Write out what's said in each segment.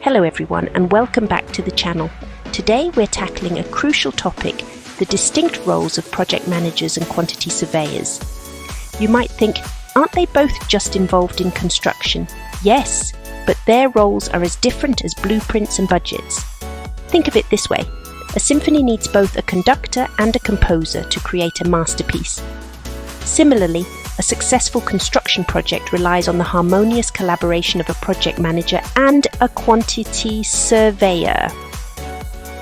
Hello everyone and welcome back to the channel. Today we're tackling a crucial topic, the distinct roles of project managers and quantity surveyors. You might think, aren't they both just involved in construction? Yes, but their roles are as different as blueprints and budgets. Think of it this way, a symphony needs both a conductor and a composer to create a masterpiece. Similarly, a successful construction project relies on the harmonious collaboration of a project manager and a quantity surveyor.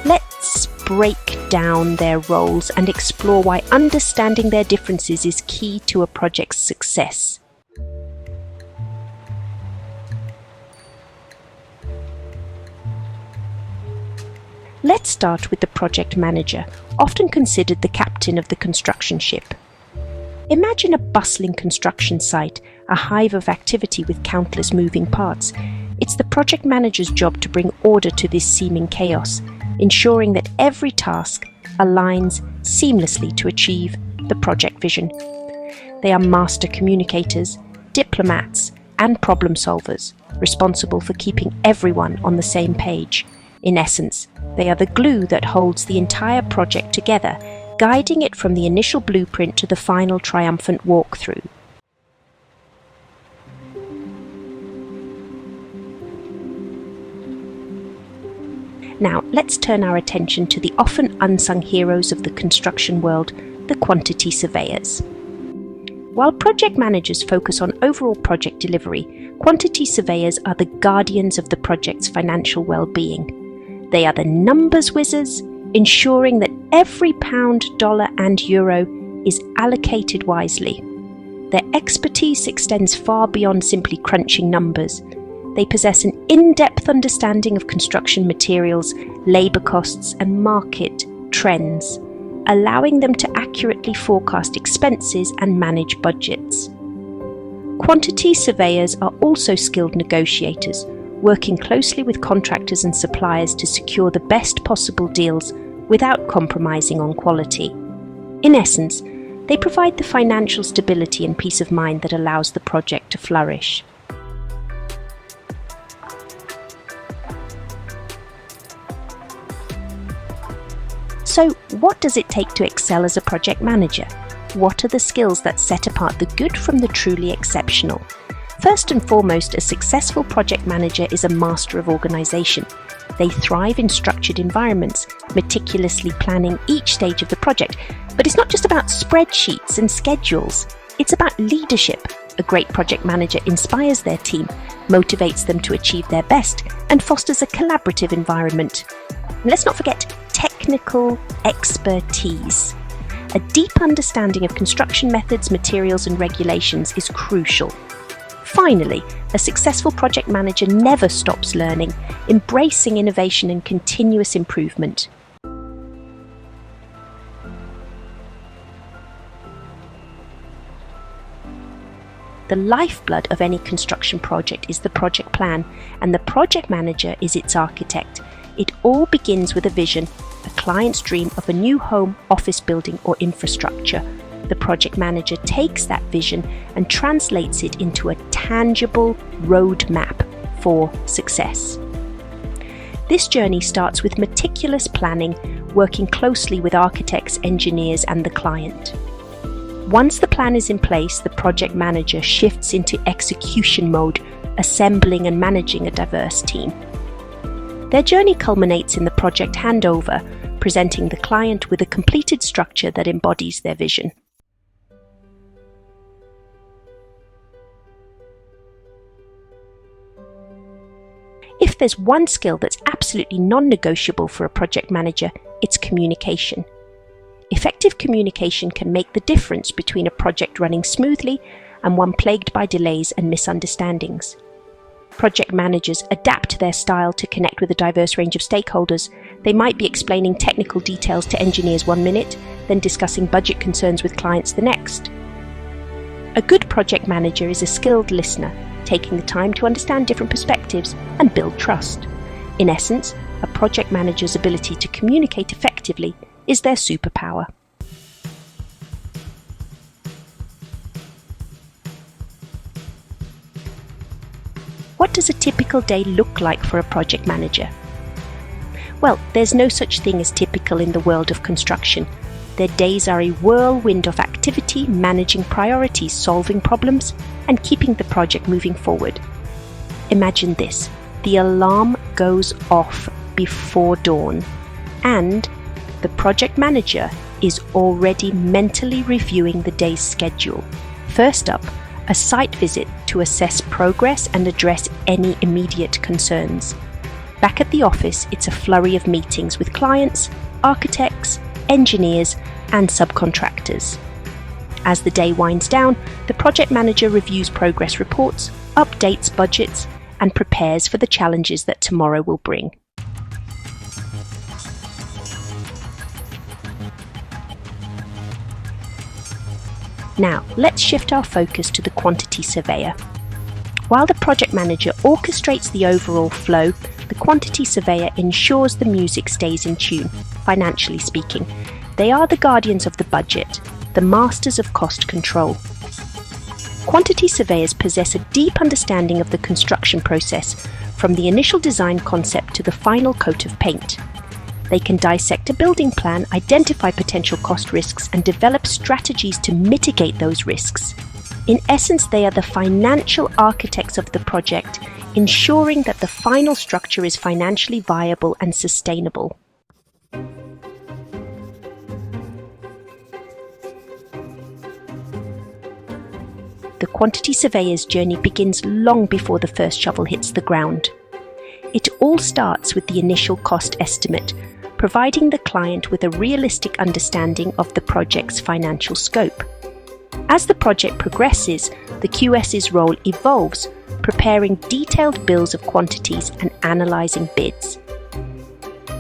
Let's break down their roles and explore why understanding their differences is key to a project's success. Let's start with the project manager, often considered the captain of the construction ship. Imagine a bustling construction site, a hive of activity with countless moving parts. It's the project manager's job to bring order to this seeming chaos, ensuring that every task aligns seamlessly to achieve the project vision. They are master communicators, diplomats, and problem solvers, responsible for keeping everyone on the same page. In essence, they are the glue that holds the entire project together, guiding it from the initial blueprint to the final triumphant walkthrough. Now, let's turn our attention to the often unsung heroes of the construction world, the quantity surveyors. While project managers focus on overall project delivery, quantity surveyors are the guardians of the project's financial well-being. They are the numbers wizards, ensuring that every pound, dollar and euro is allocated wisely. Their expertise extends far beyond simply crunching numbers. They possess an in-depth understanding of construction materials, labour costs and market trends, allowing them to accurately forecast expenses and manage budgets. Quantity surveyors are also skilled negotiators, working closely with contractors and suppliers to secure the best possible deals without compromising on quality. In essence, they provide the financial stability and peace of mind that allows the project to flourish. So, what does it take to excel as a project manager? What are the skills that set apart the good from the truly exceptional? First and foremost, a successful project manager is a master of organization. They thrive in structured environments, meticulously planning each stage of the project. But it's not just about spreadsheets and schedules. It's about leadership. A great project manager inspires their team, motivates them to achieve their best, and fosters a collaborative environment. And let's not forget technical expertise. A deep understanding of construction methods, materials, and regulations is crucial. Finally, a successful project manager never stops learning, embracing innovation and continuous improvement. The lifeblood of any construction project is the project plan, and the project manager is its architect. It all begins with a vision, a client's dream of a new home, office building, or infrastructure. The project manager takes that vision and translates it into a tangible roadmap for success. This journey starts with meticulous planning, working closely with architects, engineers, and the client. Once the plan is in place, the project manager shifts into execution mode, assembling and managing a diverse team. Their journey culminates in the project handover, presenting the client with a completed structure that embodies their vision. If there's one skill that's absolutely non-negotiable for a project manager, it's communication. Effective communication can make the difference between a project running smoothly and one plagued by delays and misunderstandings. Project managers adapt their style to connect with a diverse range of stakeholders. They might be explaining technical details to engineers one minute, then discussing budget concerns with clients the next. A good project manager is a skilled listener, taking the time to understand different perspectives and build trust. In essence, a project manager's ability to communicate effectively is their superpower. what does a typical day look like for a project manager? Well, there's no such thing as typical in the world of construction. Their days are a whirlwind of activity, managing priorities, solving problems, and keeping the project moving forward. Imagine this: the alarm goes off before dawn, and the project manager is already mentally reviewing the day's schedule. First up, a site visit to assess progress and address any immediate concerns. Back at the office, it's a flurry of meetings with clients, architects, engineers, and subcontractors. As the day winds down, the project manager reviews progress reports, updates budgets, and prepares for the challenges that tomorrow will bring. Now, let's shift our focus to the quantity surveyor. While the project manager orchestrates the overall flow, the quantity surveyor ensures the music stays in tune, financially speaking. They are the guardians of the budget, the masters of cost control. Quantity surveyors possess a deep understanding of the construction process, from the initial design concept to the final coat of paint. They can dissect a building plan, identify potential cost risks, and develop strategies to mitigate those risks. In essence, they are the financial architects of the project, ensuring that the final structure is financially viable and sustainable. The quantity surveyor's journey begins long before the first shovel hits the ground. It all starts with the initial cost estimate, providing the client with a realistic understanding of the project's financial scope. As the project progresses, the QS's role evolves, preparing detailed bills of quantities and analysing bids.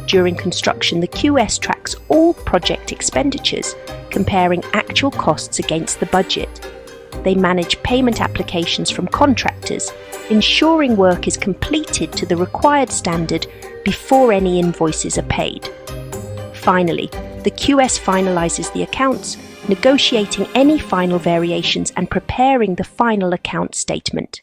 During construction, the QS tracks all project expenditures, comparing actual costs against the budget. They manage payment applications from contractors, ensuring work is completed to the required standard before any invoices are paid. Finally, the QS finalises the accounts, negotiating any final variations and preparing the final account statement.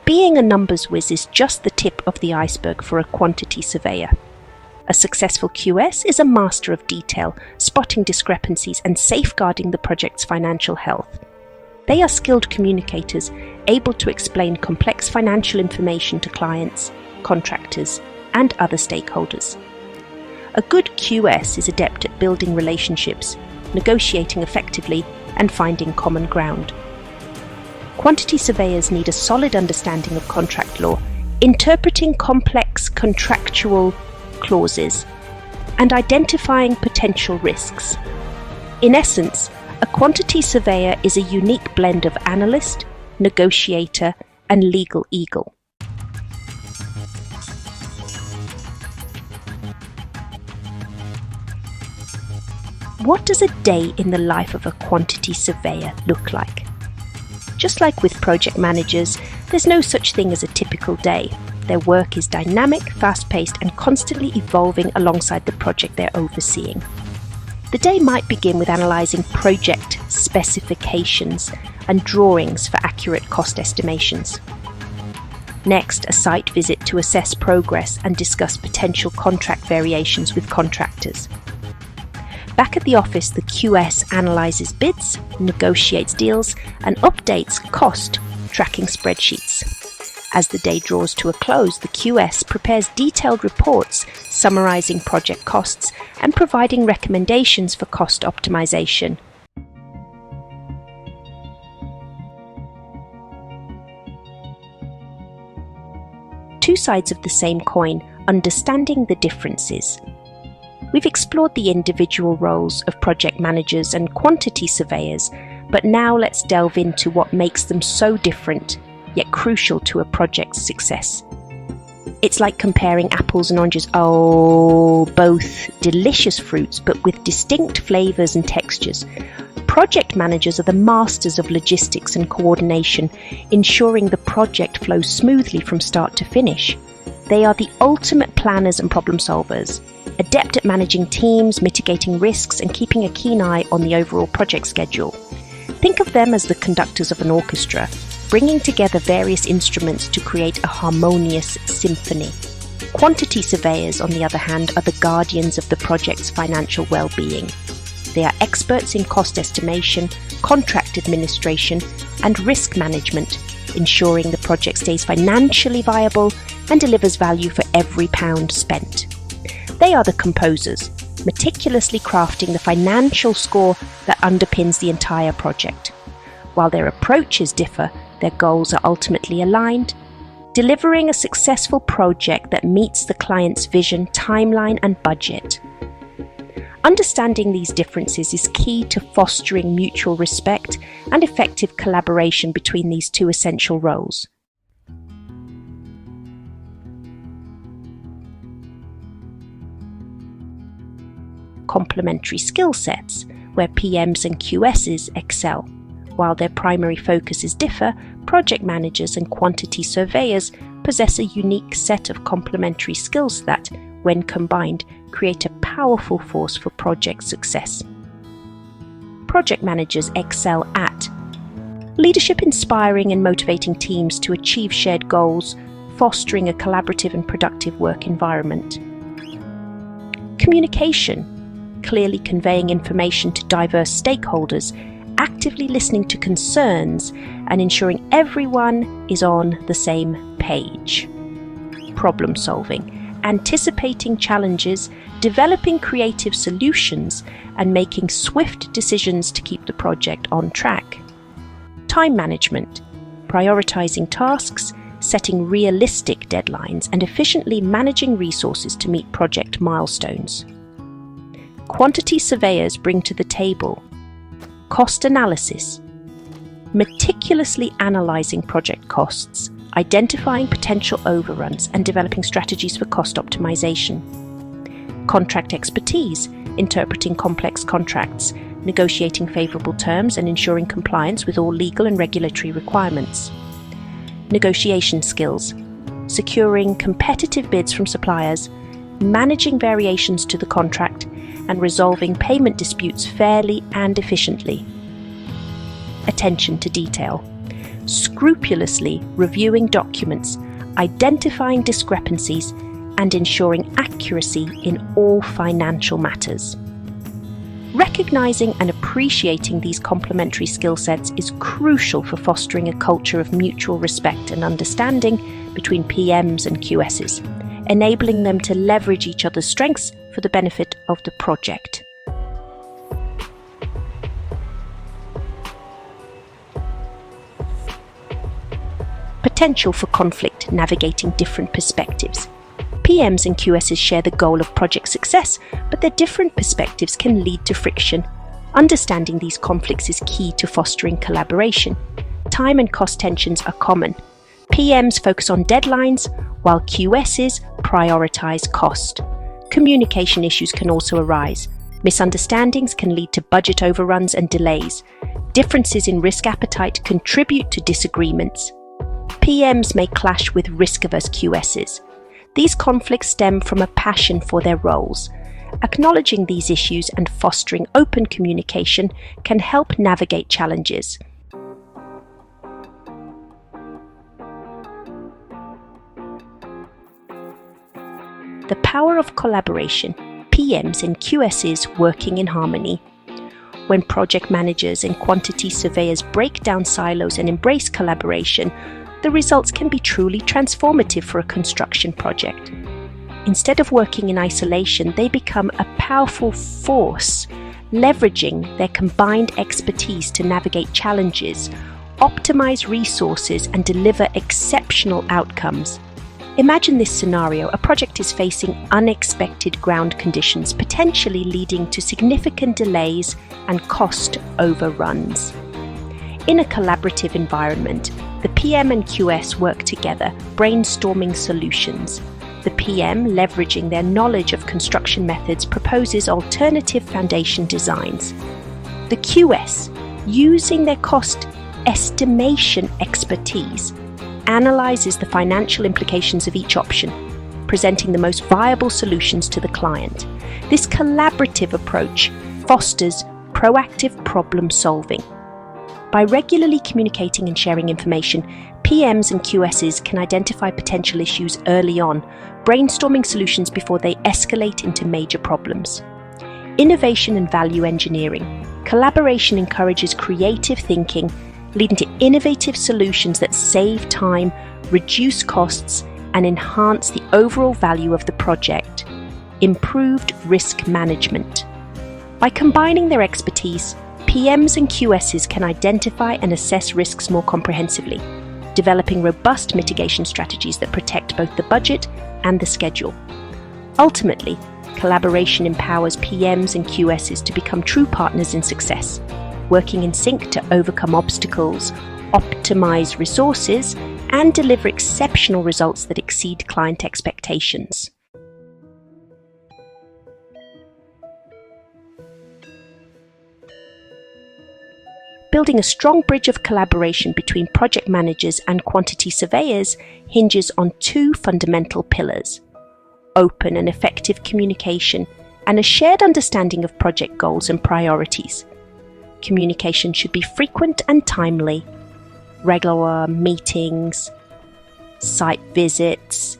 Being a numbers whiz is just the tip of the iceberg for a quantity surveyor. A successful QS is a master of detail, spotting discrepancies and safeguarding the project's financial health. They are skilled communicators, able to explain complex financial information to clients, contractors, and other stakeholders. A good QS is adept at building relationships, negotiating effectively, and finding common ground. Quantity surveyors need a solid understanding of contract law, interpreting complex contractual clauses, and identifying potential risks. In essence, a quantity surveyor is a unique blend of analyst, negotiator, and legal eagle. What does a day in the life of a quantity surveyor look like? Just like with project managers, there's no such thing as a typical day. Their work is dynamic, fast-paced, and constantly evolving alongside the project they're overseeing. The day might begin with analysing project specifications and drawings for accurate cost estimations. Next, a site visit to assess progress and discuss potential contract variations with contractors. Back at the office, the QS analyses bids, negotiates deals, and updates cost tracking spreadsheets. As the day draws to a close, the QS prepares detailed reports summarising project costs and providing recommendations for cost optimisation. Two sides of the same coin, understanding the differences. We've explored the individual roles of project managers and quantity surveyors, but now let's delve into what makes them so different, yet crucial to a project's success. It's like comparing apples and oranges. Oh, both delicious fruits, but with distinct flavours and textures. Project managers are the masters of logistics and coordination, ensuring the project flows smoothly from start to finish. They are the ultimate planners and problem solvers, adept at managing teams, mitigating risks, and keeping a keen eye on the overall project schedule. Think of them as the conductors of an orchestra, bringing together various instruments to create a harmonious symphony. Quantity surveyors, on the other hand, are the guardians of the project's financial well-being. They are experts in cost estimation, contract administration, and risk management, ensuring the project stays financially viable and delivers value for every pound spent. They are the composers, meticulously crafting the financial score that underpins the entire project. While their approaches differ, their goals are ultimately aligned, delivering a successful project that meets the client's vision, timeline, and budget. Understanding these differences is key to fostering mutual respect and effective collaboration between these two essential roles. Complementary skill sets, where PMs and QSs excel. While their primary focuses differ, project managers and quantity surveyors possess a unique set of complementary skills that, when combined, create a powerful force for project success. Project managers excel at leadership, inspiring and motivating teams to achieve shared goals, fostering a collaborative and productive work environment. Communication, clearly conveying information to diverse stakeholders, actively listening to concerns, and ensuring everyone is on the same page. Problem solving, anticipating challenges, developing creative solutions, and making swift decisions to keep the project on track. Time management, prioritizing tasks, setting realistic deadlines, and efficiently managing resources to meet project milestones. Quantity surveyors bring to the table cost analysis, meticulously analyzing project costs, identifying potential overruns, and developing strategies for cost optimization. Contract expertise, interpreting complex contracts, negotiating favorable terms, and ensuring compliance with all legal and regulatory requirements. Negotiation skills, securing competitive bids from suppliers, managing variations to the contract, and resolving payment disputes fairly and efficiently. Attention to detail, scrupulously reviewing documents, identifying discrepancies, and ensuring accuracy in all financial matters. Recognizing and appreciating these complementary skill sets is crucial for fostering a culture of mutual respect and understanding between PMs and QSs, enabling them to leverage each other's strengths for the benefit of the project. Potential for conflict, navigating different perspectives. PMs and QSs share the goal of project success, but their different perspectives can lead to friction. Understanding these conflicts is key to fostering collaboration. Time and cost tensions are common. PMs focus on deadlines, while QSs prioritize cost. Communication issues can also arise. Misunderstandings can lead to budget overruns and delays. Differences in risk appetite contribute to disagreements. PMs may clash with risk-averse QSs. These conflicts stem from a passion for their roles. Acknowledging these issues and fostering open communication can help navigate challenges. The power of collaboration, PMs and QSs working in harmony. When project managers and quantity surveyors break down silos and embrace collaboration, the results can be truly transformative for a construction project. Instead of working in isolation, they become a powerful force, leveraging their combined expertise to navigate challenges, optimize resources, and deliver exceptional outcomes. Imagine this scenario: a project is facing unexpected ground conditions, potentially leading to significant delays and cost overruns. In a collaborative environment, the PM and QS work together, brainstorming solutions. The PM, leveraging their knowledge of construction methods, proposes alternative foundation designs. The QS, using their cost estimation expertise, analyzes the financial implications of each option, presenting the most viable solutions to the client. This collaborative approach fosters proactive problem solving. By regularly communicating and sharing information, PMs and QSs can identify potential issues early on, brainstorming solutions before they escalate into major problems. Innovation and value engineering. Collaboration encourages creative thinking, leading to innovative solutions that save time, reduce costs, and enhance the overall value of the project. Improved risk management. By combining their expertise, PMs and QSs can identify and assess risks more comprehensively, developing robust mitigation strategies that protect both the budget and the schedule. Ultimately, collaboration empowers PMs and QSs to become true partners in success, working in sync to overcome obstacles, optimize resources, and deliver exceptional results that exceed client expectations. Building a strong bridge of collaboration between project managers and quantity surveyors hinges on two fundamental pillars: open and effective communication and a shared understanding of project goals and priorities. Communication should be frequent and timely. Regular meetings, site visits,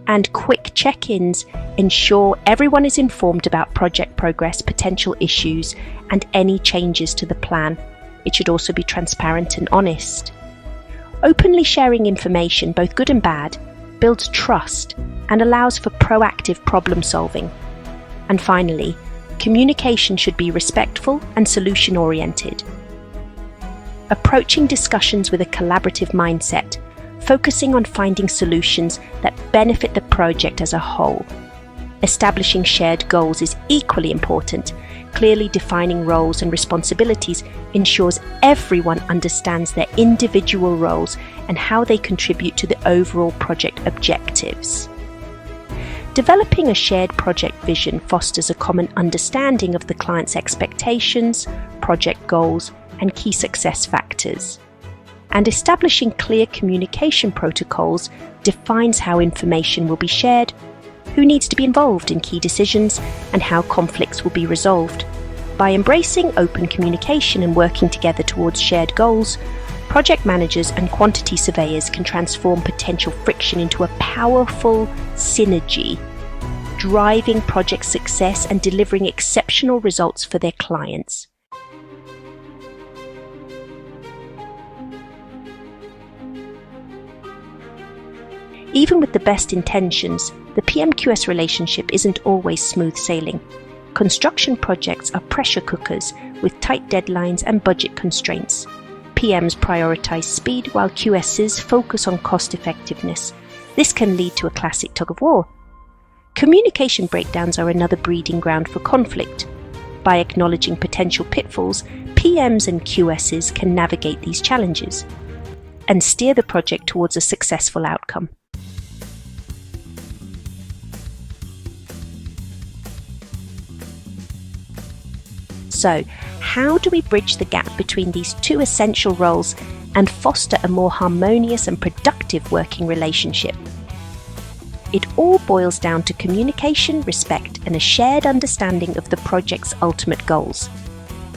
and quick check-ins ensure everyone is informed about project progress, potential issues, and any changes to the plan. It should also be transparent and honest. Openly sharing information, both good and bad, builds trust and allows for proactive problem solving. And finally, communication should be respectful and solution-oriented. Approaching discussions with a collaborative mindset, focusing on finding solutions that benefit the project as a whole. Establishing shared goals is equally important. Clearly defining roles and responsibilities ensures everyone understands their individual roles and how they contribute to the overall project objectives. Developing a shared project vision fosters a common understanding of the client's expectations, project goals, and key success factors. And establishing clear communication protocols defines how information will be shared, who needs to be involved in key decisions, and how conflicts will be resolved. By embracing open communication and working together towards shared goals, project managers and quantity surveyors can transform potential friction into a powerful synergy, driving project success and delivering exceptional results for their clients. Even with the best intentions, the PM-QS relationship isn't always smooth sailing. Construction projects are pressure cookers with tight deadlines and budget constraints. PMs prioritize speed while QSs focus on cost effectiveness. This can lead to a classic tug-of-war. Communication breakdowns are another breeding ground for conflict. By acknowledging potential pitfalls, PMs and QSs can navigate these challenges and steer the project towards a successful outcome. So, how do we bridge the gap between these two essential roles and foster a more harmonious and productive working relationship? It all boils down to communication, respect, and a shared understanding of the project's ultimate goals.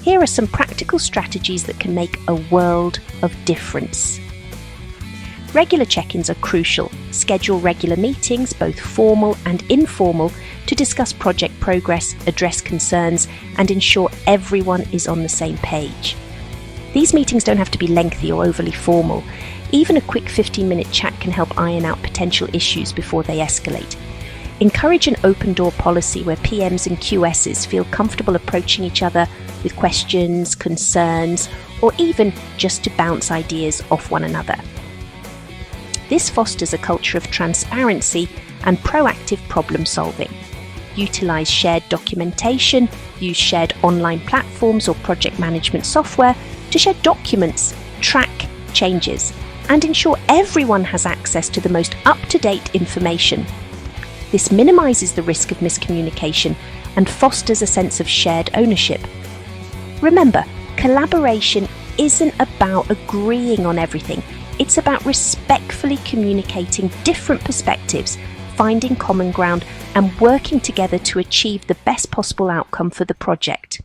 Here are some practical strategies that can make a world of difference. Regular check-ins are crucial. Schedule regular meetings, both formal and informal, to discuss project progress, address concerns, and ensure everyone is on the same page. These meetings don't have to be lengthy or overly formal. Even a quick 15-minute chat can help iron out potential issues before they escalate. Encourage an open door policy where PMs and QSs feel comfortable approaching each other with questions, concerns, or even just to bounce ideas off one another. This fosters a culture of transparency and proactive problem solving. Utilize shared documentation, use shared online platforms or project management software to share documents, track changes, and ensure everyone has access to the most up-to-date information. This minimizes the risk of miscommunication and fosters a sense of shared ownership. Remember, collaboration isn't about agreeing on everything. It's about respectfully communicating different perspectives, finding common ground and working together to achieve the best possible outcome for the project.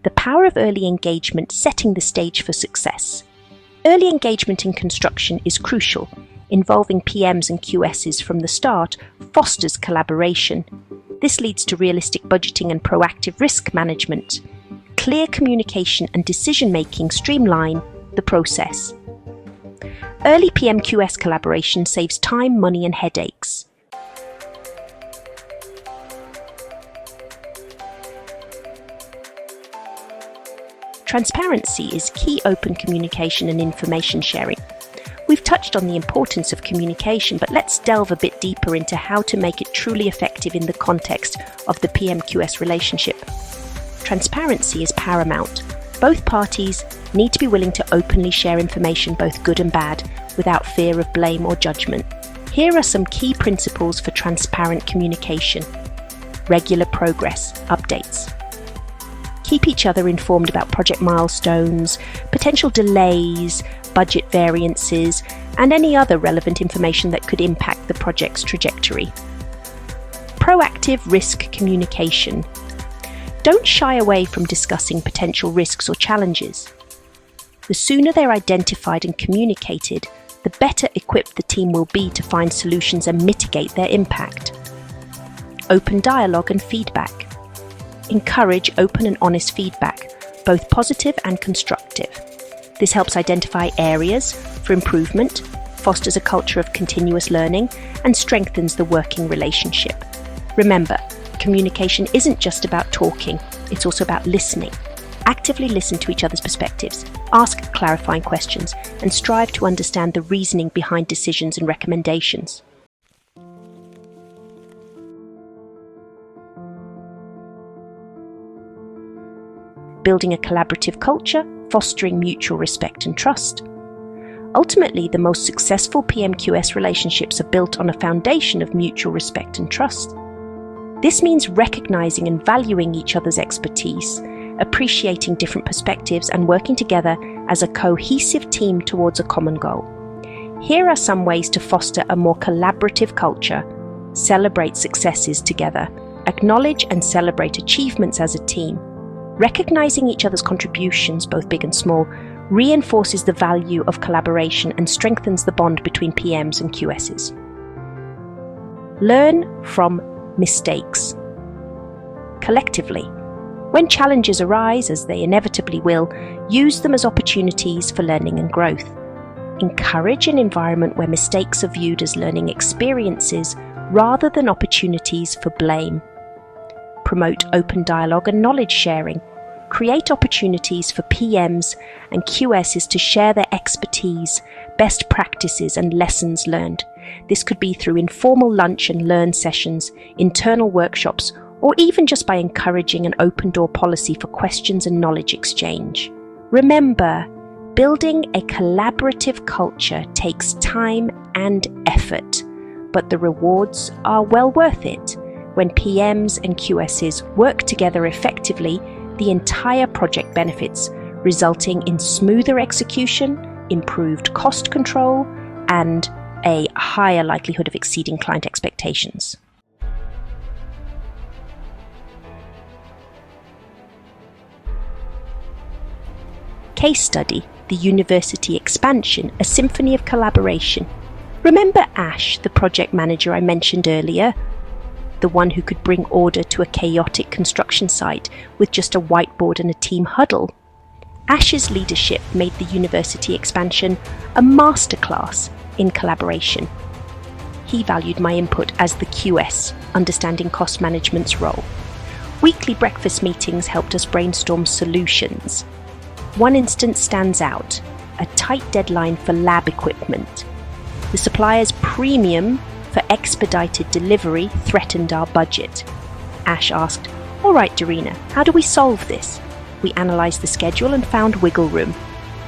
The power of early engagement, setting the stage for success. Early engagement in construction is crucial. Involving PMs and QSs from the start fosters collaboration. This leads to realistic budgeting and proactive risk management. Clear communication and decision-making streamline the process. Early PM-QS collaboration saves time, money, and headaches. Transparency is key. Open communication and information sharing. We've touched on the importance of communication, but let's delve a bit deeper into how to make it truly effective in the context of the PM-QS relationship. Transparency is paramount. Both parties need to be willing to openly share information, both good and bad, without fear of blame or judgment. Here are some key principles for transparent communication. Regular progress updates. Keep each other informed about project milestones, potential delays, budget variances, and any other relevant information that could impact the project's trajectory. Proactive risk communication. Don't shy away from discussing potential risks or challenges. The sooner they're identified and communicated, the better equipped the team will be to find solutions and mitigate their impact. Open dialogue and feedback. Encourage open and honest feedback, both positive and constructive. This helps identify areas for improvement, fosters a culture of continuous learning, and strengthens the working relationship. Remember, communication isn't just about talking, it's also about listening. Actively listen to each other's perspectives, ask clarifying questions, and strive to understand the reasoning behind decisions and recommendations. Building a collaborative culture, fostering mutual respect and trust. Ultimately, the most successful PM-QS relationships are built on a foundation of mutual respect and trust. This means recognizing and valuing each other's expertise, appreciating different perspectives, and working together as a cohesive team towards a common goal. Here are some ways to foster a more collaborative culture. Celebrate successes together. Acknowledge and celebrate achievements as a team. Recognizing each other's contributions, both big and small, reinforces the value of collaboration and strengthens the bond between PMs and QSs. Learn from mistakes. Collectively, when challenges arise, as they inevitably will, use them as opportunities for learning and growth. Encourage an environment where mistakes are viewed as learning experiences rather than opportunities for blame. Promote open dialogue and knowledge sharing. Create opportunities for PMs and QSs to share their expertise, best practices, and lessons learned. This could be through informal lunch and learn sessions, internal workshops, or even just by encouraging an open door policy for questions and knowledge exchange. Remember, building a collaborative culture takes time and effort, but the rewards are well worth it. When PMs and QSs work together effectively, the entire project benefits, resulting in smoother execution, improved cost control, and a higher likelihood of exceeding client expectations. Case study: the university expansion, a symphony of collaboration. Remember Ash, the project manager I mentioned earlier? The one who could bring order to a chaotic construction site with just a whiteboard and a team huddle. Ash's leadership made the university expansion a masterclass in collaboration. He valued my input as the QS, understanding cost management's role. Weekly breakfast meetings helped us brainstorm solutions. One instance stands out: a tight deadline for lab equipment. The supplier's premium for expedited delivery threatened our budget. Ash asked, "All right, Daryna, how do we solve this?" We analysed the schedule and found wiggle room.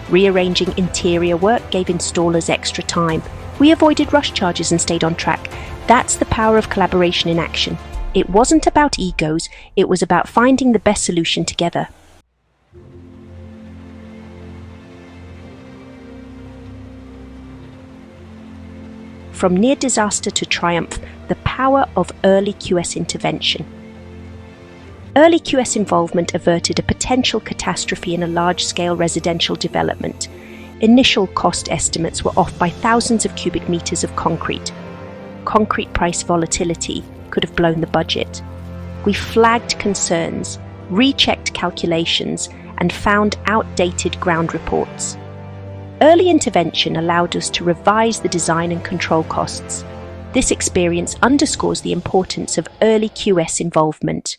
Rearranging interior work gave installers extra time. We avoided rush charges and stayed on track. That's the power of collaboration in action. It wasn't about egos, it was about finding the best solution together. From near disaster to triumph, the power of early QS intervention. Early QS involvement averted a potential catastrophe in a large-scale residential development. Initial cost estimates were off by thousands of cubic meters of concrete. Concrete price volatility could have blown the budget. We flagged concerns, rechecked calculations, and found outdated ground reports. Early intervention allowed us to revise the design and control costs. This experience underscores the importance of early QS involvement.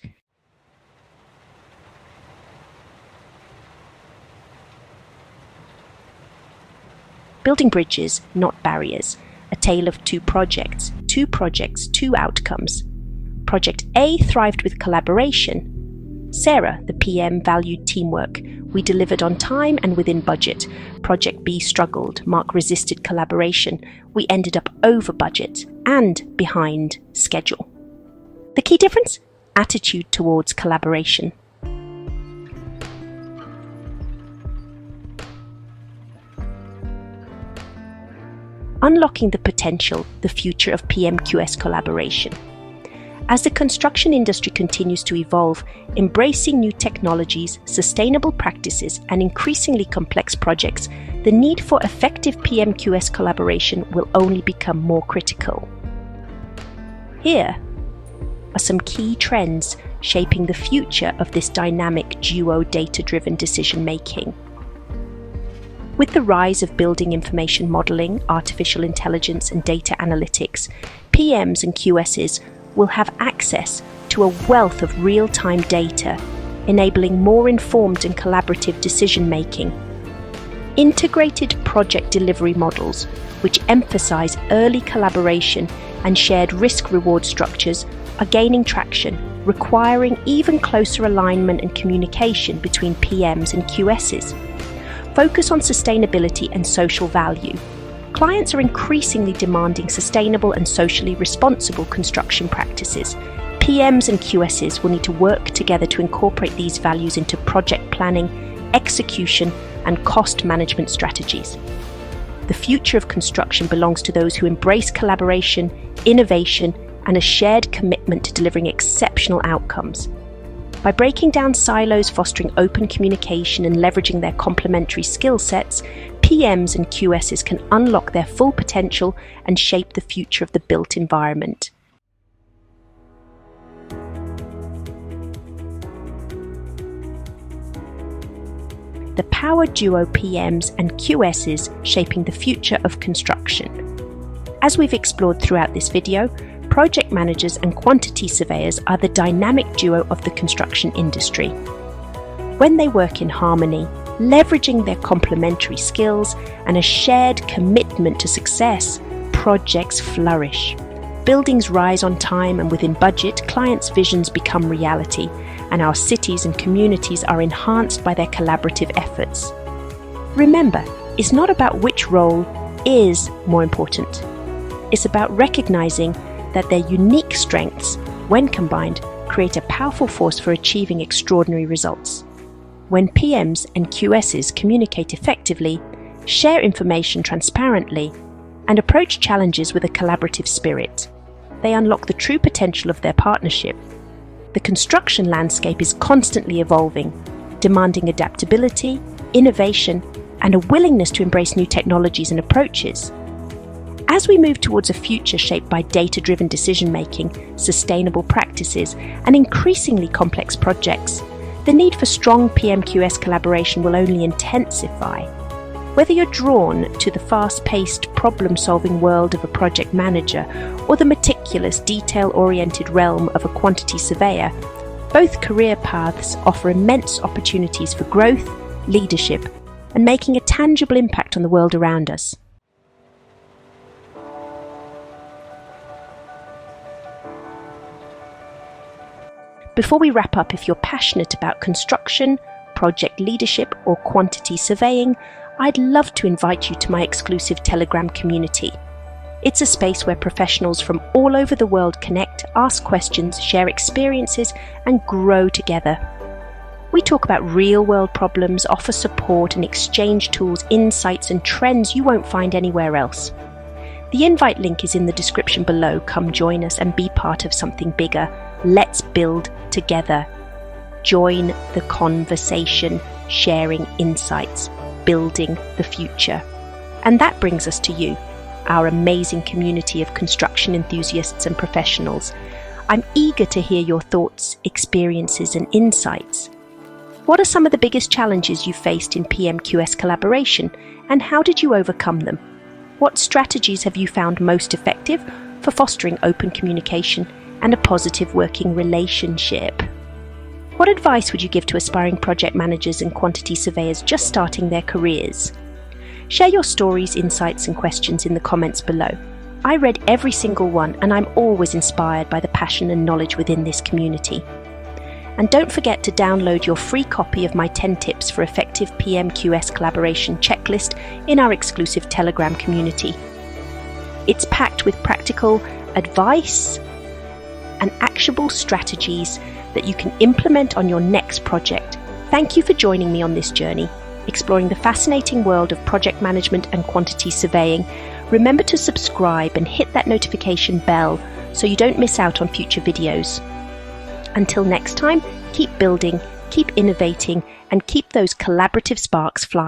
Building bridges, not barriers. A tale of two projects, two outcomes. Project A thrived with collaboration. Sarah, the PM, valued teamwork. We delivered on time and within budget. Project B struggled. Mark resisted collaboration. We ended up over budget and behind schedule. The key difference? Attitude towards collaboration. Unlocking the potential, the future of PM-QS collaboration. As the construction industry continues to evolve, embracing new technologies, sustainable practices, and increasingly complex projects, the need for effective PM-QS collaboration will only become more critical. Here are some key trends shaping the future of this dynamic duo data-driven decision-making. With the rise of building information modeling, artificial intelligence, and data analytics, PMs and QSs will have access to a wealth of real-time data, enabling more informed and collaborative decision-making. Integrated project delivery models, which emphasize early collaboration and shared risk-reward structures, are gaining traction, requiring even closer alignment and communication between PMs and QSs. Focus on sustainability and social value. Clients are increasingly demanding sustainable and socially responsible construction practices. PMs and QSs will need to work together to incorporate these values into project planning, execution, and cost management strategies. The future of construction belongs to those who embrace collaboration, innovation, and a shared commitment to delivering exceptional outcomes. By breaking down silos, fostering open communication, and leveraging their complementary skill sets, PMs and QSs can unlock their full potential and shape the future of the built environment. The power duo PMs and QSs shaping the future of construction. As we've explored throughout this video, project managers and quantity surveyors are the dynamic duo of the construction industry. When they work in harmony, leveraging their complementary skills and a shared commitment to success, projects flourish. Buildings rise on time and within budget, clients' visions become reality, and our cities and communities are enhanced by their collaborative efforts. Remember, it's not about which role is more important. It's about recognizing that their unique strengths, when combined, create a powerful force for achieving extraordinary results. When PMs and QSs communicate effectively, share information transparently, and approach challenges with a collaborative spirit, they unlock the true potential of their partnership. The construction landscape is constantly evolving, demanding adaptability, innovation, and a willingness to embrace new technologies and approaches. As we move towards a future shaped by data-driven decision-making, sustainable practices, and increasingly complex projects, the need for strong PM-QS collaboration will only intensify. Whether you're drawn to the fast-paced, problem-solving world of a project manager or the meticulous, detail-oriented realm of a quantity surveyor, both career paths offer immense opportunities for growth, leadership, and making a tangible impact on the world around us. Before we wrap up, if you're passionate about construction, project leadership, or quantity surveying, I'd love to invite you to my exclusive Telegram community. It's a space where professionals from all over the world connect, ask questions, share experiences, and grow together. We talk about real-world problems, offer support, and exchange tools, insights, and trends you won't find anywhere else. The invite link is in the description below. Come join us and be part of something bigger. Let's build together. Join the conversation, sharing insights, building the future. And that brings us to you, our amazing community of construction enthusiasts and professionals. I'm eager to hear your thoughts, experiences, and insights. What are some of the biggest challenges you faced in PM-QS collaboration, and how did you overcome them? What strategies have you found most effective for fostering open communication and a positive working relationship? What advice would you give to aspiring project managers and quantity surveyors just starting their careers? Share your stories, insights, and questions in the comments below. I read every single one, and I'm always inspired by the passion and knowledge within this community. And don't forget to download your free copy of my 10 tips for effective PM-QS collaboration checklist in our exclusive Telegram community. It's packed with practical advice and actionable strategies that you can implement on your next project. Thank you for joining me on this journey, exploring the fascinating world of project management and quantity surveying. Remember to subscribe and hit that notification bell so you don't miss out on future videos. Until next time, keep building, keep innovating, and keep those collaborative sparks flying.